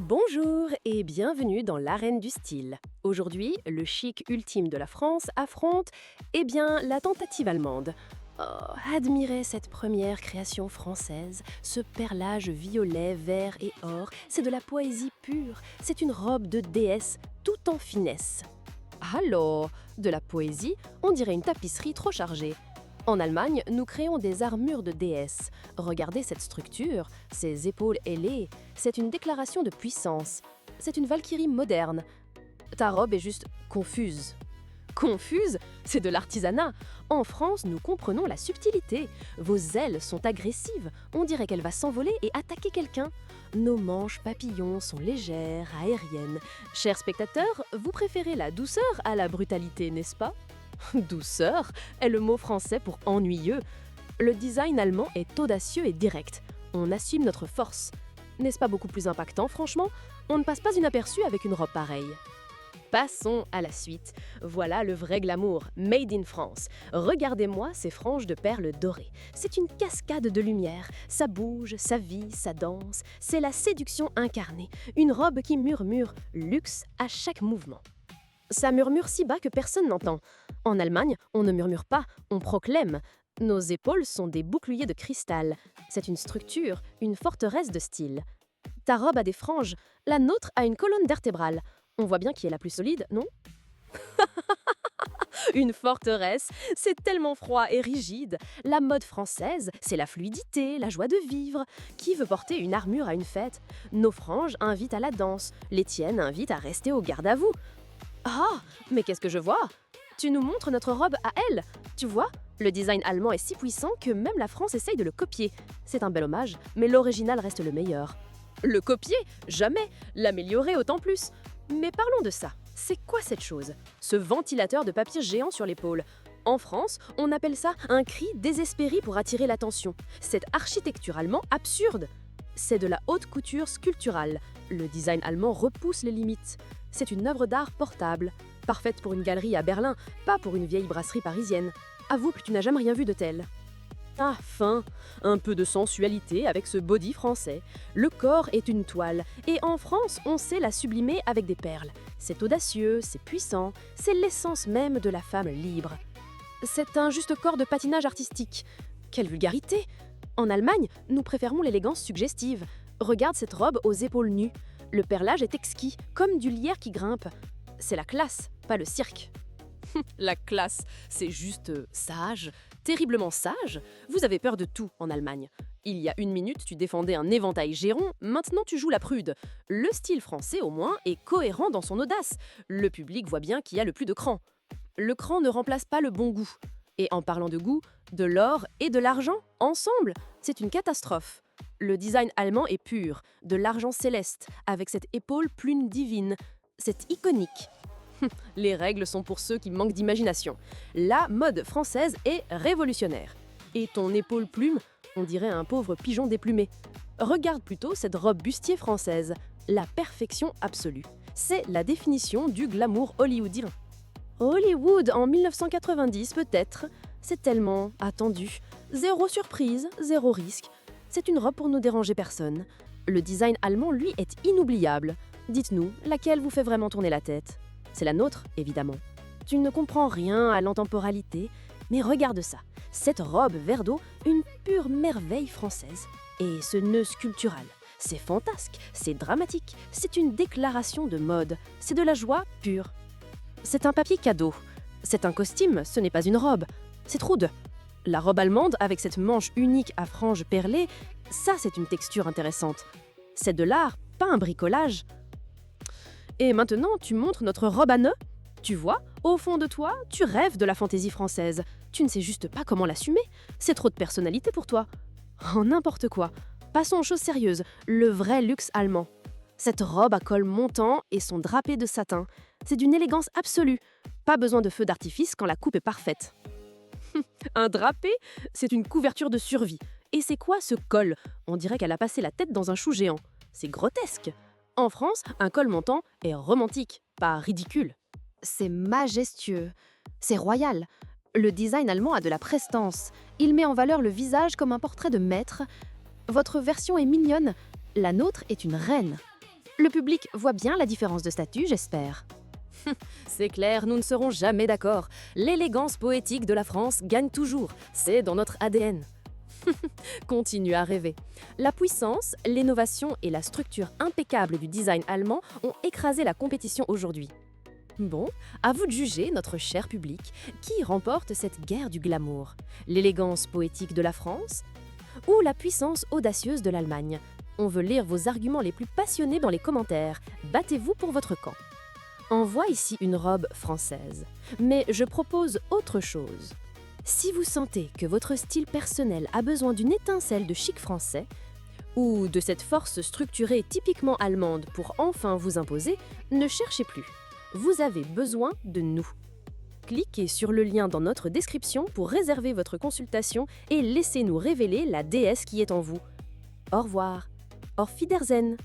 Bonjour et bienvenue dans l'arène du style. Aujourd'hui, le chic ultime de la France affronte, la tentative allemande. Oh, admirez cette première création française, ce perlage violet, vert et or, c'est de la poésie pure, c'est une robe de déesse, tout en finesse. Alors, de la poésie, on dirait une tapisserie trop chargée. En Allemagne, nous créons des armures de déesses. Regardez cette structure, ces épaules ailées, c'est une déclaration de puissance. C'est une valkyrie moderne. Ta robe est juste confuse. Confuse? C'est de l'artisanat. En France, nous comprenons la subtilité. Vos ailes sont agressives. On dirait qu'elle va s'envoler et attaquer quelqu'un. Nos manches papillons sont légères, aériennes. Chers spectateurs, vous préférez la douceur à la brutalité, n'est-ce pas? Douceur est le mot français pour ennuyeux. Le design allemand est audacieux et direct. On assume notre force. N'est-ce pas beaucoup plus impactant, franchement? On ne passe pas inaperçu avec une robe pareille. Passons à la suite. Voilà le vrai glamour, made in France. Regardez-moi ces franges de perles dorées. C'est une cascade de lumière. Ça bouge, ça vit, ça danse. C'est la séduction incarnée. Une robe qui murmure luxe à chaque mouvement. Ça murmure si bas que personne n'entend. En Allemagne, on ne murmure pas, on proclame. Nos épaules sont des boucliers de cristal. C'est une structure, une forteresse de style. Ta robe a des franges, la nôtre a une colonne vertébrale. On voit bien qui est la plus solide, non? Une forteresse, c'est tellement froid et rigide. La mode française, c'est la fluidité, la joie de vivre. Qui veut porter une armure à une fête? Nos franges invitent à la danse, les tiennes invitent à rester au garde à vous. Ah, mais qu'est-ce que je vois? Tu nous montres notre robe à elle. Tu vois, le design allemand est si puissant que même la France essaye de le copier. C'est un bel hommage, mais l'original reste le meilleur. Le copier? Jamais. L'améliorer autant plus. Mais parlons de ça. C'est quoi cette chose? Ce ventilateur de papier géant sur l'épaule. En France, on appelle ça un cri désespéré pour attirer l'attention. C'est architecturalement absurde. C'est de la haute couture sculpturale. Le design allemand repousse les limites. C'est une œuvre d'art portable, parfaite pour une galerie à Berlin, pas pour une vieille brasserie parisienne. Avoue que tu n'as jamais rien vu de tel. Enfin, un peu de sensualité avec ce body français. Le corps est une toile, et en France, on sait la sublimer avec des perles. C'est audacieux, c'est puissant, c'est l'essence même de la femme libre. C'est un juste corps de patinage artistique. Quelle vulgarité! En Allemagne, nous préférons l'élégance suggestive. Regarde cette robe aux épaules nues. Le perlage est exquis, comme du lierre qui grimpe. C'est la classe, pas le cirque. La classe, c'est juste sage, terriblement sage. Vous avez peur de tout en Allemagne. Il y a une minute, tu défendais un éventail géron, maintenant tu joues la prude. Le style français, au moins, est cohérent dans son audace. Le public voit bien qui a le plus de cran. Le cran ne remplace pas le bon goût. Et en parlant de goût, de l'or et de l'argent, ensemble, c'est une catastrophe. Le design allemand est pur, de l'argent céleste, avec cette épaule plume divine. C'est iconique. Les règles sont pour ceux qui manquent d'imagination. La mode française est révolutionnaire. Et ton épaule plume, on dirait un pauvre pigeon déplumé. Regarde plutôt cette robe bustier française, la perfection absolue. C'est la définition du glamour hollywoodien. Hollywood en 1990 peut-être, c'est tellement attendu. Zéro surprise, zéro risque. C'est une robe pour ne déranger personne. Le design allemand, lui, est inoubliable. Dites-nous, laquelle vous fait vraiment tourner la tête? C'est la nôtre, évidemment. Tu ne comprends rien à l'intemporalité, mais regarde ça. Cette robe vert d'eau, une pure merveille française. Et ce nœud sculptural, c'est fantasque, c'est dramatique, c'est une déclaration de mode, c'est de la joie pure. C'est un papier cadeau. C'est un costume, ce n'est pas une robe. C'est trop de... La robe allemande, avec cette manche unique à franges perlées, ça c'est une texture intéressante. C'est de l'art, pas un bricolage. Et maintenant, tu montres notre robe à nœuds? Tu vois, au fond de toi, tu rêves de la fantaisie française. Tu ne sais juste pas comment l'assumer. C'est trop de personnalité pour toi. Oh, n'importe quoi. Passons aux choses sérieuses, le vrai luxe allemand. Cette robe à col montant et son drapé de satin, c'est d'une élégance absolue. Pas besoin de feu d'artifice quand la coupe est parfaite. Un drapé, c'est une couverture de survie. Et c'est quoi ce col? On dirait qu'elle a passé la tête dans un chou géant. C'est grotesque. En France, un col montant est romantique, pas ridicule. C'est majestueux. C'est royal. Le design allemand a de la prestance. Il met en valeur le visage comme un portrait de maître. Votre version est mignonne. La nôtre est une reine. Le public voit bien la différence de statut, j'espère. C'est clair, nous ne serons jamais d'accord. L'élégance poétique de la France gagne toujours. C'est dans notre ADN. Continue à rêver. La puissance, l'innovation et la structure impeccable du design allemand ont écrasé la compétition aujourd'hui. Bon, à vous de juger, notre cher public, qui remporte cette guerre du glamour. L'élégance poétique de la France ou la puissance audacieuse de l'Allemagne? On veut lire vos arguments les plus passionnés dans les commentaires. Battez-vous pour votre camp. On voit ici une robe française, mais je propose autre chose. Si vous sentez que votre style personnel a besoin d'une étincelle de chic français, ou de cette force structurée typiquement allemande pour enfin vous imposer, ne cherchez plus. Vous avez besoin de nous. Cliquez sur le lien dans notre description pour réserver votre consultation et laissez-nous révéler la déesse qui est en vous. Au revoir. Auf Wiedersehen.